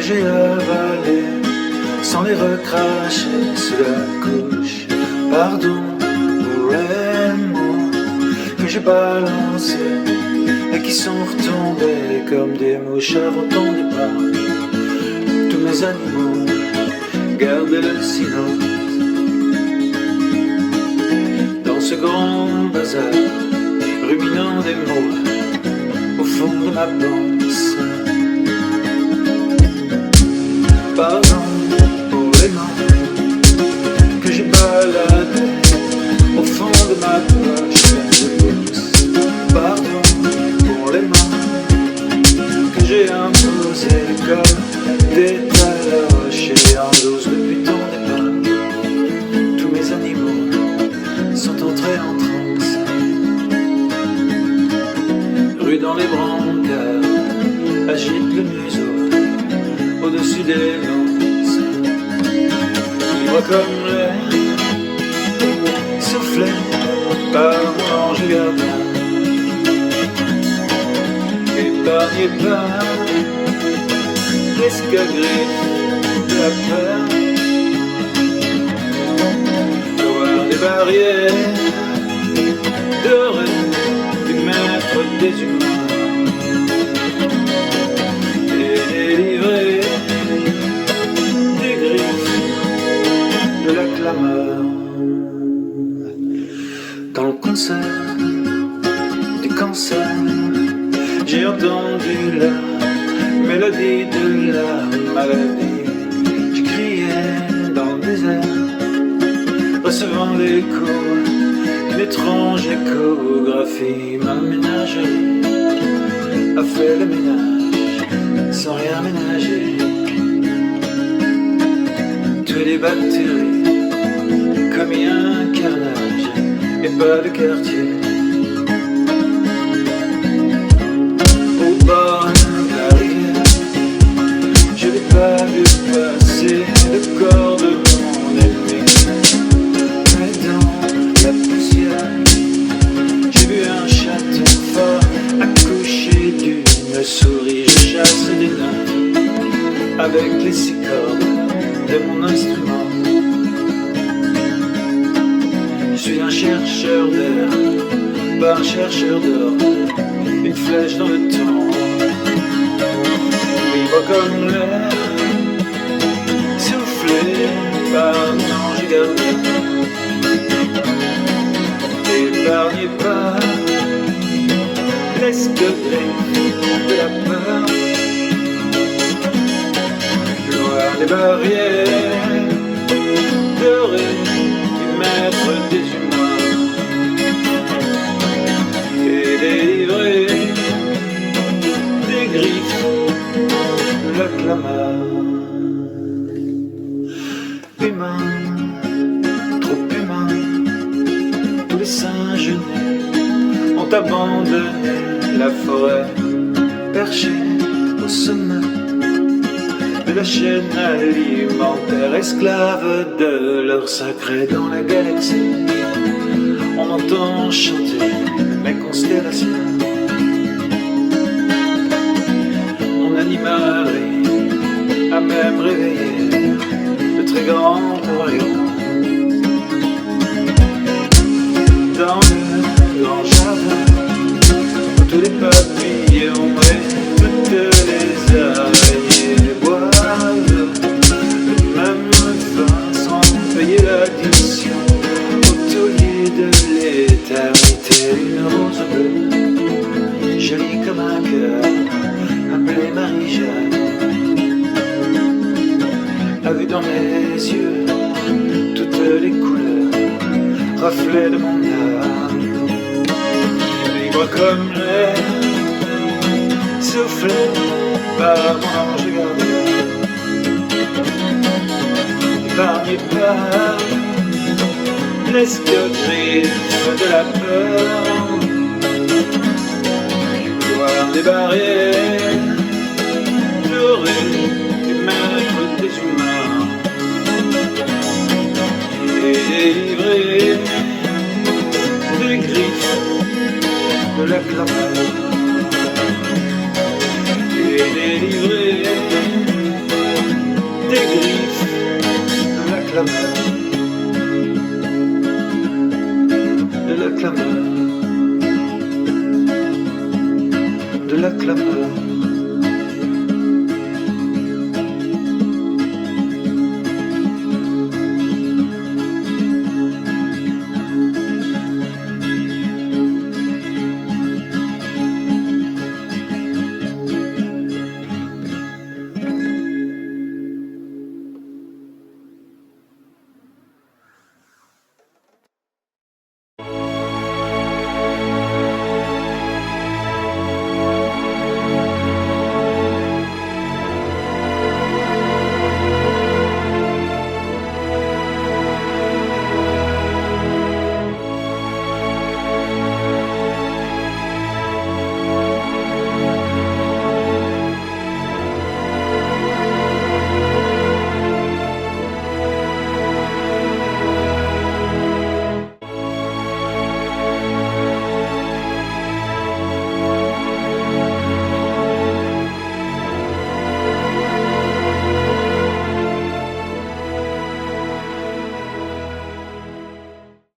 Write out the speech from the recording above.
j'ai avalé sans les recracher sous la couche. Pardon pour les mots que j'ai balancés et qui sont retombés comme des mouches avant ton départ. Tous mes animaux gardaient le silence dans ce grand bazar, ruminant des mots au fond de ma pensée. Pardon pour les mains que j'ai baladées au fond de ma poche pleine de pouces. Pardon pour les mains que j'ai imposées comme des taloches et en douce depuis ton départ. Tous mes animaux sont entrés en transe, rue dans les brancards, agite le museau au-dessus des lances, libre comme l'air, soufflé par mon ange gardien, épargné par l'escogriffe de la peur, loin des barrières, doré du maître des humains, et délivré des griffes de la clameur. Dans le concert du cancer, j'ai entendu la mélodie de la maladie. Je criais dans le désert, recevant l'écho d'une étrange échographie. Ma ménagerie a fait le ménage sans rien ménager. Tuer les bactéries, commis un carnage et pas de quartier. Au bord de la rivière, je n'ai pas vu passer le corps de mon ennemi. Mais dans la poussière, j'ai vu un chaton fort accoucher d'une souris. Je chasse des nains avec les 6 cordes de mon instrument. Je suis un chercheur d'air, pas un chercheur d'or, une flèche dans le temps, libre comme l'air, soufflé par un ange gardien, épargné par l'escogriffe de la peur, loin des barrières, doré du maître des humains, et délivré des griffes de la clameur. Humain, trop humain, tous les singes nés ont abandonné la forêt, perchés au sommet de la chaîne alimentaire, esclaves de leur sacré dans la galaxie. On entend chanter mes constellations. Mon animalerie a même réveillé de très grands orions. Dans le grand jardin, où tous les papillons et toutes les araignées boivent le même vin sans payer l'addition. Au taulier de l'éternité, une rose bleue, jolie comme un cœur, appelée Marie-Jeanne, a vu dans mes yeux toutes les couleurs, reflet de mon âme, libre comme l'air, soufflé par mon ange gardien, épargné par l'escogriffe de la peur, loin des barrières, doré du maître des humains, et délivré des griffes de la clameur, et délivré selam.